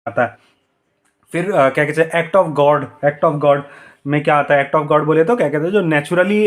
आता है। फिर क्या कहते हैं, act of God. Act of God में क्या आता है? एक्ट ऑफ गॉड बोले तो क्या कहते हैं, जो नेचुरली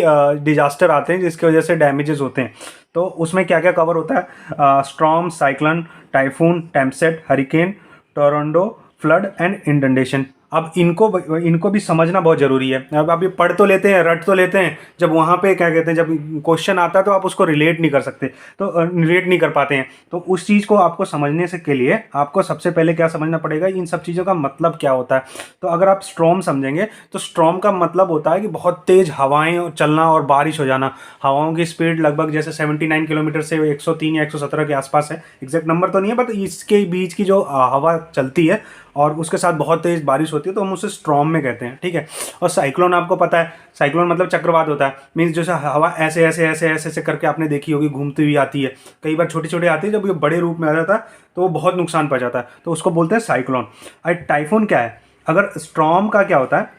डिजास्टर आते हैं जिसकी वजह से डैमेजेस होते हैं, तो उसमें क्या क्या कवर होता है? Storm, cyclone, typhoon, tempest, hurricane, tornado, flood and inundation. अब इनको भी समझना बहुत ज़रूरी है। अब आप ये पढ़ तो लेते हैं, रट तो लेते हैं, जब वहाँ पे क्या कहते हैं, जब क्वेश्चन आता है तो आप उसको रिलेट नहीं कर सकते, तो रिलेट नहीं कर पाते हैं। तो उस चीज़ को आपको समझने से के लिए आपको सबसे पहले क्या समझना पड़ेगा, इन सब चीज़ों का मतलब क्या होता है। तो अगर आप स्ट्रॉम समझेंगे तो स्ट्रॉम का मतलब होता है कि बहुत तेज़ हवाएं चलना और बारिश हो जाना। हवाओं की स्पीड लगभग जैसे 79 किलोमीटर से 103 या 117 के आसपास है, एग्जैक्ट नंबर तो नहीं है, बट इसके बीच की जो हवा चलती है और उसके साथ बहुत तेज़ बारिश होती है तो हम उसे स्ट्रॉम में कहते हैं, ठीक है। और साइक्लोन आपको पता है, साइक्लोन मतलब चक्रवात होता है। मीन्स जैसे हवा ऐसे ऐसे ऐसे ऐसे ऐसे करके आपने देखी होगी घूमती हुई आती है, कई बार छोटी छोटी आती है, जब ये बड़े रूप में आ जाता है तो वो बहुत नुकसान पहुंचाता है, तो उसको बोलते हैं साइक्लोन। और टाइफून क्या है? अगर स्ट्रॉम का क्या होता है,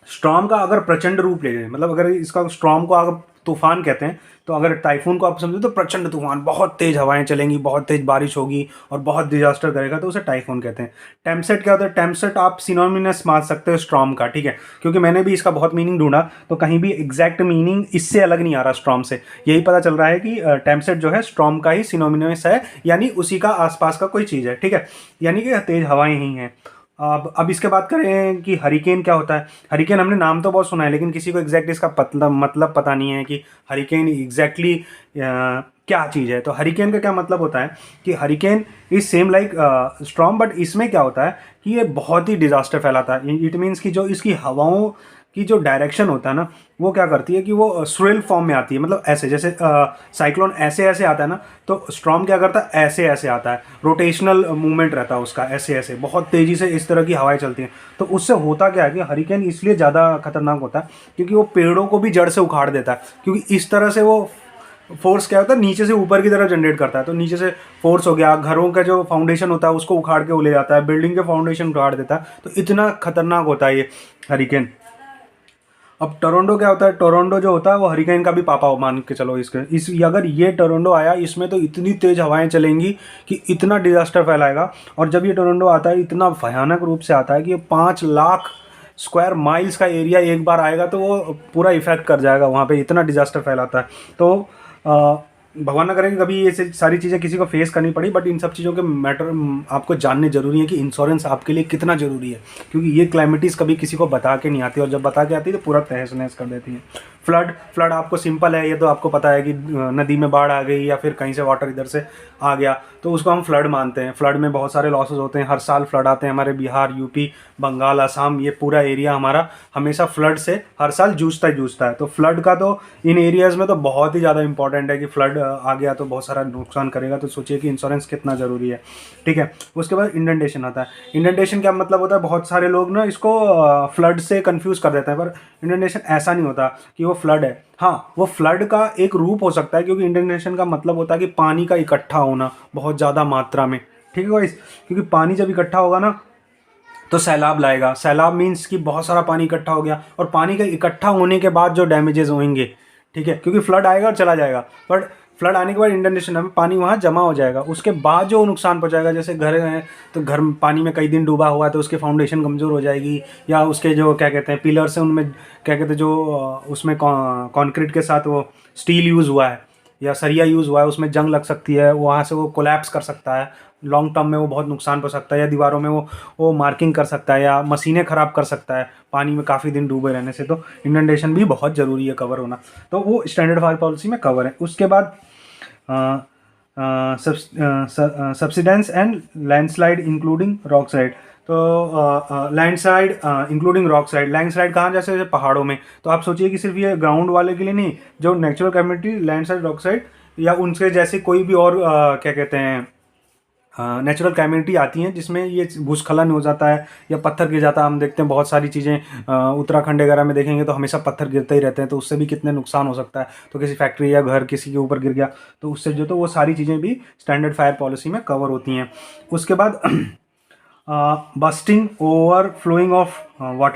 स्ट्रॉम का अगर प्रचंड रूप ले लें, मतलब अगर इसका स्ट्रॉम को अगर तूफान कहते हैं, तो अगर टाइफून को आप समझो तो प्रचंड तूफान, बहुत तेज हवाएं चलेंगी, बहुत तेज बारिश होगी और बहुत डिजास्टर करेगा, तो उसे टाइफून कहते हैं। टेम्पसेट क्या होता है? टेम्पसेट आप सिनोनिमस मान सकते हो स्ट्रॉम का, ठीक है, क्योंकि मैंने भी इसका बहुत मीनिंग ढूंढा तो कहीं भी एग्जैक्ट मीनिंग इससे अलग नहीं आ रहा स्ट्रॉम से। यही पता चल रहा है कि टेम्पसेट जो है स्ट्रॉम का ही सिनोनिमस है, यानी उसी का आसपास का कोई चीज़ है, ठीक है, यानी कि तेज हवाएं ही हैं। अब इसके बात करें कि हरिकेन क्या होता है। हरिकेन हमने नाम तो बहुत सुना है, लेकिन किसी को एग्जैक्ट इसका मतलब पता नहीं है कि हरिकेन एग्जैक्टली क्या चीज़ है। तो हरिकेन का क्या मतलब होता है कि hurricane is same like storm, but इसमें क्या होता है कि ये बहुत ही डिजास्टर फैलाता है। इट मीन्स कि जो इसकी हवाओं की जो डायरेक्शन होता है ना, वो क्या करती है कि वो स्विरल फॉर्म में आती है, मतलब ऐसे जैसे साइक्लोन ऐसे ऐसे आता है ना, तो स्ट्रॉम क्या करता है, ऐसे ऐसे आता है, रोटेशनल मूवमेंट रहता है उसका, ऐसे ऐसे बहुत तेज़ी से इस तरह की हवाएं चलती हैं। तो उससे होता क्या है कि हरिकेन इसलिए ज़्यादा खतरनाक होता है क्योंकि वो पेड़ों को भी जड़ से उखाड़ देता है, क्योंकि इस तरह से वो फोर्स क्या होता है, नीचे से ऊपर की तरफ जनरेट करता है। तो नीचे से फोर्स हो गया, घरों का जो फाउंडेशन होता है उसको उखाड़ के वो ले जाता है, बिल्डिंग के फाउंडेशन उखाड़ देता है, तो इतना खतरनाक होता है ये हरिकेन। अब टोरंटो क्या होता है? टोरंटो जो होता है वो हरिकेन का भी पापा मान के चलो। इसके इस अगर ये टोरंटो आया, इसमें तो इतनी तेज हवाएं चलेंगी कि इतना डिजास्टर फैलाएगा। और जब ये टोरंटो आता है इतना भयानक रूप से आता है कि ये 5 लाख स्क्वायर माइल्स का एरिया एक बार आएगा तो वो पूरा इफेक्ट कर जाएगा वहाँ पे, इतना डिजास्टर फैलाता है। तो भगवान ना करे कि कभी ये सारी चीज़ें किसी को फेस करनी पड़ी, बट इन सब चीज़ों के मैटर आपको जानने जरूरी है कि इंश्योरेंस आपके लिए कितना ज़रूरी है, क्योंकि ये क्लाइमेटीज़ कभी किसी को बता के नहीं आती, और जब बता के आती है तो पूरा तहस नहस कर देती है। फ्लड आपको सिंपल है, ये तो आपको पता है कि नदी में बाढ़ आ गई या फिर कहीं से वाटर इधर से आ गया तो उसको हम फ्लड मानते हैं। फ्लड में बहुत सारे लॉसेस होते हैं, हर साल फ्लड आते हैं हमारे बिहार, यूपी, बंगाल, असम, ये पूरा एरिया हमारा हमेशा फ्लड से हर साल जूझता है। तो फ्लड का तो इन एरियाज़ में तो बहुत ही ज़्यादा इंपॉर्टेंट है कि फ्लड आ गया तो बहुत सारा नुकसान करेगा, तो सोचिए कि इंश्योरेंस कितना ज़रूरी है, ठीक है। उसके बाद इंडेंटेशन आता है। इंडेंटेशन क्या मतलब होता है? बहुत सारे लोग ना इसको फ्लड से कंफ्यूज कर देते हैं, पर इंडेंटेशन ऐसा नहीं होता कि वो फ्लड है। हाँ, वो फ्लड का एक रूप हो सकता है, क्योंकि इंडेंटेशन का मतलब होता है कि पानी का इकट्ठा होना बहुत ज़्यादा मात्रा में, ठीक है गाइस, क्योंकि पानी जब इकट्ठा होगा ना तो सैलाब लाएगा। सैलाब मीन्स कि बहुत सारा पानी इकट्ठा हो गया, और पानी का इकट्ठा होने के बाद जो डैमेजेस होंगे, ठीक है, क्योंकि फ्लड आएगा और चला जाएगा, बट फ्लड आने के बाद इंडेंटेशन में पानी वहाँ जमा हो जाएगा, उसके बाद जो नुकसान पहुँचाएगा, जैसे घर है तो घर पानी में कई दिन डूबा हुआ है तो उसकी फाउंडेशन कमज़ोर हो जाएगी, या उसके जो क्या कहते हैं पिलर्स हैं उनमें क्या कहते हैं जो उसमें कॉन्क्रीट के साथ वो स्टील यूज़ हुआ है या सरिया यूज़ हुआ है, उसमें जंग लग सकती है, वहाँ से वो कोलैप्स कर सकता है, लॉन्ग टर्म में वो बहुत नुकसान पहुंच सकता है, या दीवारों में वो मार्किंग कर सकता है, या मशीनें ख़राब कर सकता है पानी में काफ़ी दिन डूबे रहने से। तो इंडेंटेशन भी बहुत ज़रूरी है कवर होना, तो वो स्टैंडर्ड फायर पॉलिसी में कवर है। उसके बाद subsidence and landslide including rock side. तो landslide including rock side, landslide कहाँ? जैसे पहाड़ों में। तो आप सोचिए कि सिर्फ ये ग्राउंड वाले के लिए नहीं, जो नेचुरल कैमिटी लैंडस्लाइड, रॉक साइड या उनसे जैसे कोई भी और क्या कहते हैं नेचुरल कैमिटी आती हैं जिसमें ये भूस्खलन हो जाता है या पत्थर गिर जाता है। हम देखते हैं बहुत सारी चीज़ें उत्तराखंड वगैरह में देखेंगे तो हमेशा पत्थर गिरते ही रहते हैं, तो उससे भी कितने नुकसान हो सकता है। तो किसी फैक्ट्री या घर किसी के ऊपर गिर गया तो उससे जो तो वो सारी चीज़ें भी स्टैंडर्ड फायर पॉलिसी में कवर होती हैं। उसके बाद bursting overflowing of water.